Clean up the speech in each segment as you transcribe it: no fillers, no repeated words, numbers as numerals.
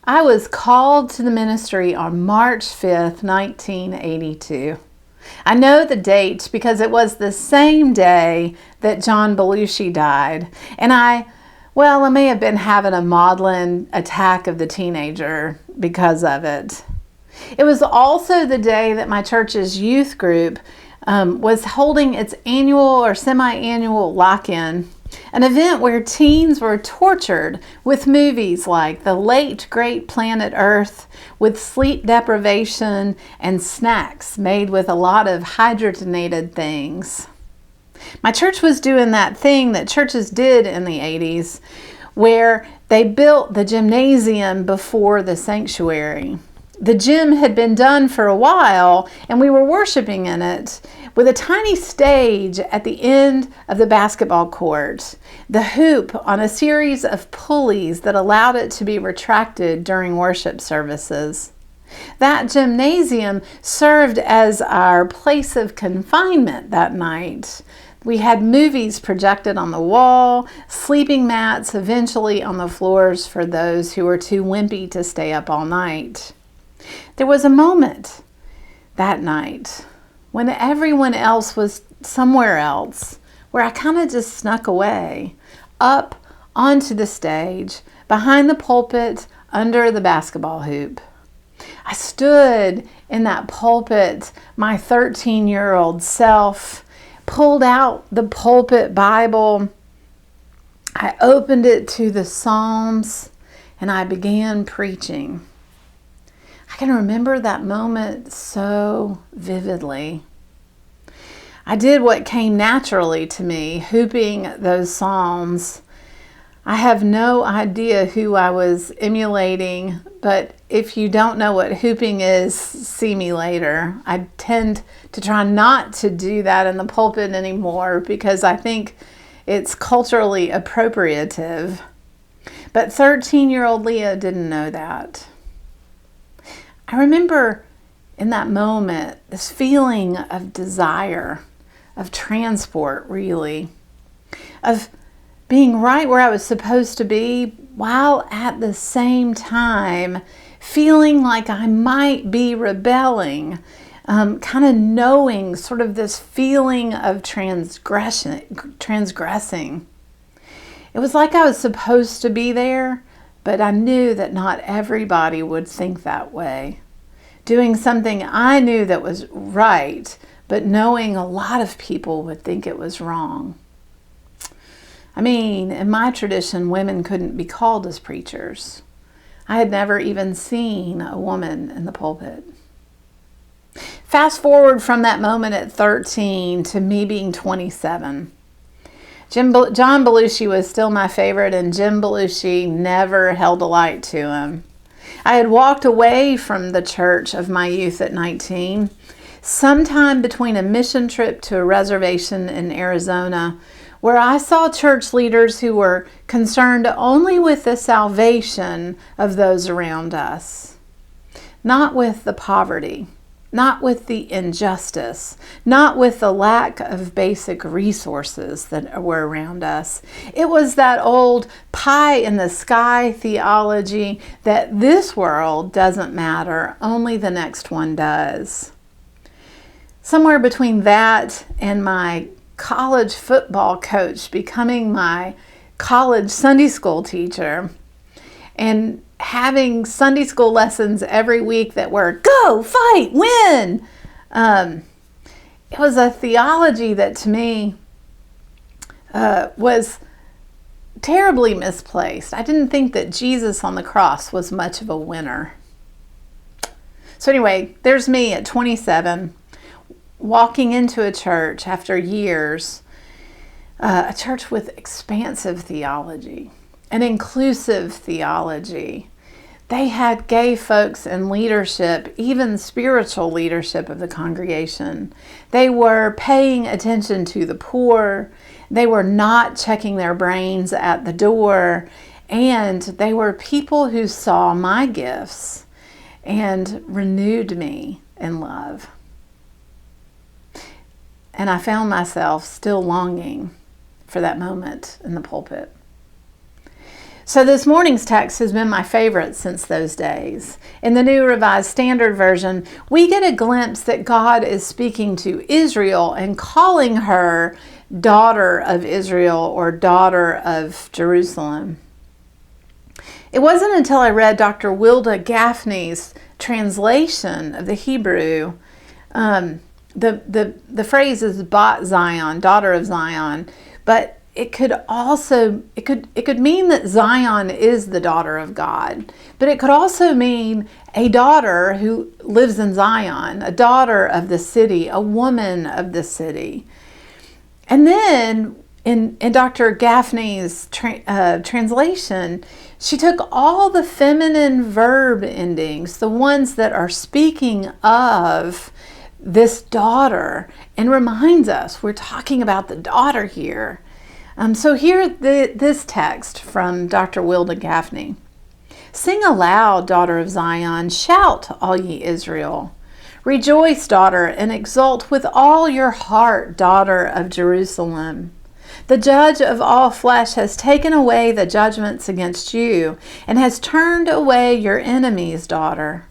I was called to the ministry on March 5th, 1982. I know the date because it was the same day that John Belushi died. And I may have been having a maudlin attack of the teenager because of it. It was also the day that my church's youth group was holding its annual or semi-annual lock-in, an event where teens were tortured with movies like The Late Great Planet Earth, with sleep deprivation and snacks made with a lot of hydrogenated things. My church was doing that thing that churches did in the 80s, where they built the gymnasium before the sanctuary. The gym had been done for a while, and we were worshiping in it with a tiny stage at the end of the basketball court, the hoop on a series of pulleys that allowed it to be retracted during worship services. That gymnasium served as our place of confinement that night. We had movies projected on the wall, sleeping mats eventually on the floors for those who were too wimpy to stay up all night. There was a moment that night when everyone else was somewhere else, where I kind of just snuck away, up onto the stage, behind the pulpit, under the basketball hoop. I stood in that pulpit, my 13-year-old self, pulled out the pulpit Bible. I opened it to the Psalms, and I began preaching. I can remember that moment so vividly. I did what came naturally to me, hooping those psalms. I have no idea who I was emulating, but if you don't know what hooping is, see me later. I tend to try not to do that in the pulpit anymore because I think it's culturally appropriative. But 13-year-old Lia didn't know that. I remember in that moment this feeling of desire, of transport really, of being right where I was supposed to be while at the same time feeling like I might be rebelling, kind of knowing sort of this feeling of transgressing. It was like I was supposed to be there, but I knew that not everybody would think that way. Doing something I knew that was right, but knowing a lot of people would think it was wrong. I mean, in my tradition, women couldn't be called as preachers. I had never even seen a woman in the pulpit. Fast forward from that moment at 13 to me being 27. John Belushi was still my favorite, and Jim Belushi never held a light to him. I had walked away from the church of my youth at 19, sometime between a mission trip to a reservation in Arizona, where I saw church leaders who were concerned only with the salvation of those around us, not with the poverty, not with the injustice, not with the lack of basic resources that were around us. It was that old pie in the sky theology that this world doesn't matter, only the next one does. Somewhere between that and my college football coach becoming my college Sunday school teacher and having Sunday school lessons every week that were go, fight, win. It was a theology that to me was terribly misplaced. I didn't think that Jesus on the cross was much of a winner. So anyway, there's me at 27, walking into a church after years, a church with expansive theology, an inclusive theology. They had gay folks in leadership, even spiritual leadership of the congregation. They were paying attention to the poor. They were not checking their brains at the door. And they were people who saw my gifts and renewed me in love. And I found myself still longing for that moment in the pulpit. So this morning's text has been my favorite since those days. In the New Revised Standard Version, we get a glimpse that God is speaking to Israel and calling her daughter of Israel or daughter of Jerusalem. It wasn't until I read Dr. Wilda Gaffney's translation of the Hebrew, the phrase is Bat Zion, daughter of Zion, but it could mean that Zion is the daughter of God, but it could also mean a daughter who lives in Zion, a daughter of the city, a woman of the city. And then in Dr. Gaffney's translation, she took all the feminine verb endings, the ones that are speaking of this daughter, and reminds us we're talking about the daughter here. So here, this text from Dr. Wilda Gaffney. Sing aloud, daughter of Zion, shout, all ye Israel. Rejoice, daughter, and exult with all your heart, daughter of Jerusalem. The judge of all flesh has taken away the judgments against you, and has turned away your enemies, daughter.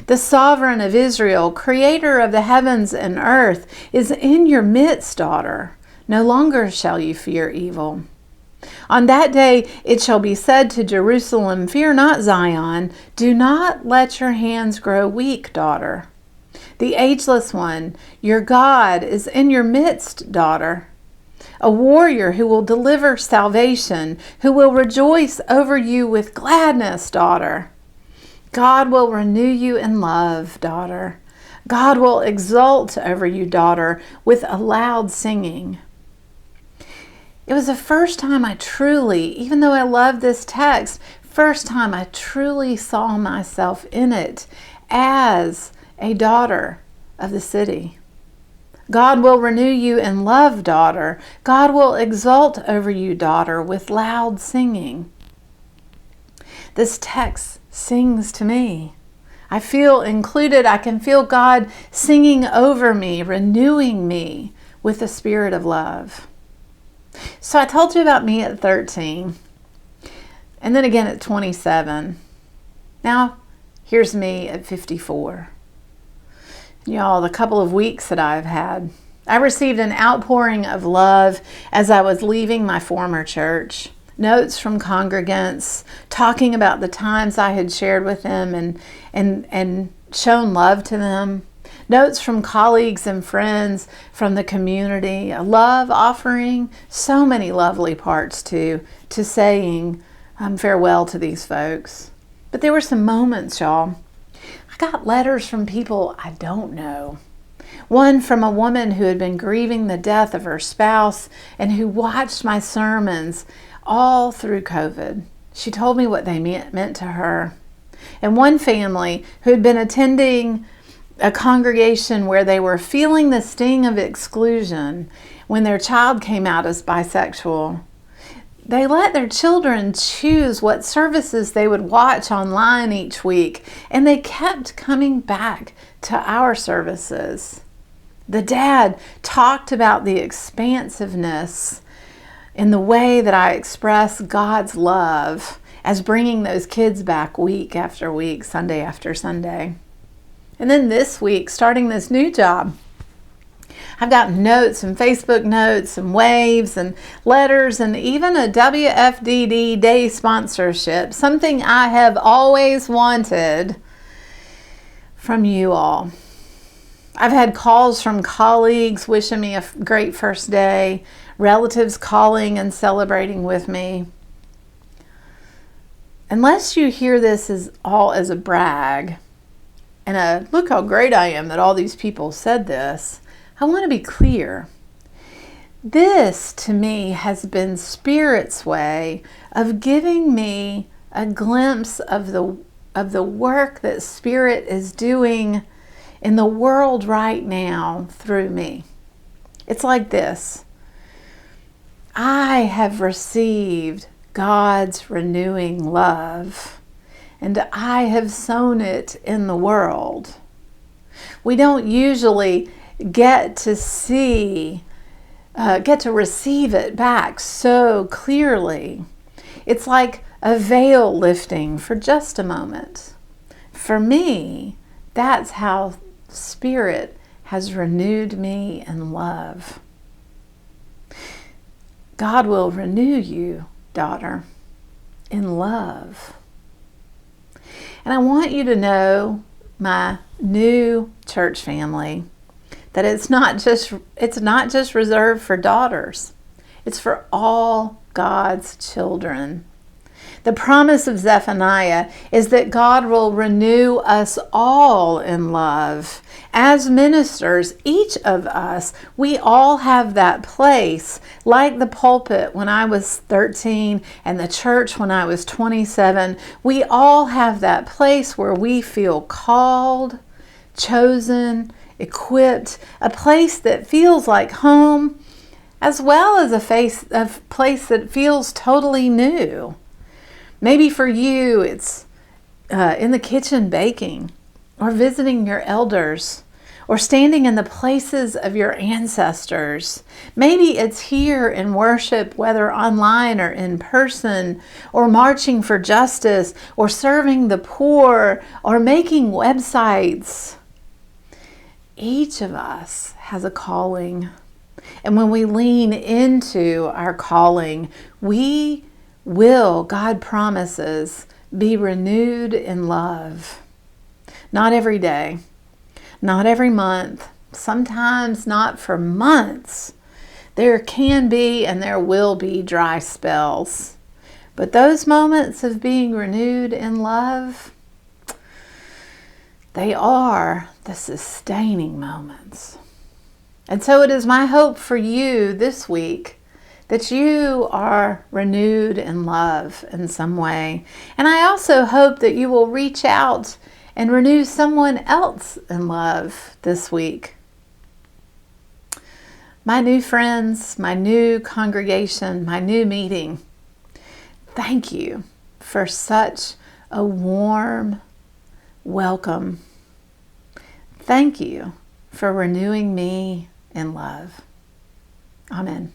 The sovereign of Israel, creator of the heavens and earth, is in your midst, daughter. No longer shall you fear evil. On that day it shall be said to Jerusalem, fear not, Zion. Do not let your hands grow weak, daughter. The ageless one, your God, is in your midst, daughter. A warrior who will deliver salvation, who will rejoice over you with gladness, daughter. God will renew you in love, daughter. God will exult over you, daughter, with a loud singing. It was the first time I truly, even though I love this text, first time I truly saw myself in it as a daughter of the city. God will renew you in love, daughter. God will exult over you, daughter, with loud singing. This text sings to me. I feel included. I can feel God singing over me, renewing me with the spirit of love. So I told you about me at 13, and then again at 27. Now, here's me at 54. Y'all, the couple of weeks that I've had, I received an outpouring of love as I was leaving my former church. Notes from congregants talking about the times I had shared with them and shown love to them. Notes from colleagues and friends from the community. A love offering. So many lovely parts to saying farewell to these folks. But there were some moments, y'all. I got letters from people I don't know. One from a woman who had been grieving the death of her spouse and who watched my sermons all through COVID. She told me what they meant to her. And one family who had been attending a congregation where they were feeling the sting of exclusion when their child came out as bisexual. They let their children choose what services they would watch online each week, and they kept coming back to our services. The dad talked about the expansiveness in the way that I express God's love as bringing those kids back week after week, Sunday after Sunday. And then this week, starting this new job, I've got notes and Facebook notes and waves and letters and even a WFDD day sponsorship, something I have always wanted from you all. I've had calls from colleagues wishing me a great first day, relatives calling and celebrating with me. Unless you hear this as a brag, and look how great I am that all these people said this, I want to be clear. This, to me, has been Spirit's way of giving me a glimpse of the work that Spirit is doing in the world right now through me. It's like this. I have received God's renewing love, and I have sown it in the world. We don't usually get to receive it back so clearly. It's like a veil lifting for just a moment. For me, that's how Spirit has renewed me in love. God will renew you, daughter, in love. And I want you to know, my new church family, that it's not just reserved for daughters. It's for all God's children. The promise of Zephaniah is that God will renew us all in love. As ministers, each of us, we all have that place, like the pulpit when I was 13 and the church when I was 27. We all have that place where we feel called, chosen, equipped, a place that feels like home, as well as a place that feels totally new. Maybe for you, it's in the kitchen baking, or visiting your elders, or standing in the places of your ancestors. Maybe it's here in worship, whether online or in person, or marching for justice, or serving the poor, or making websites. Each of us has a calling. And when we lean into our calling, we will, God promises, be renewed in love. Not every day, not every month, sometimes not for months. There can be and there will be dry spells. But those moments of being renewed in love, they are the sustaining moments. And so it is my hope for you this week that you are renewed in love in some way. And I also hope that you will reach out and renew someone else in love this week. My new friends, my new congregation, my new meeting, thank you for such a warm welcome. Thank you for renewing me in love. Amen.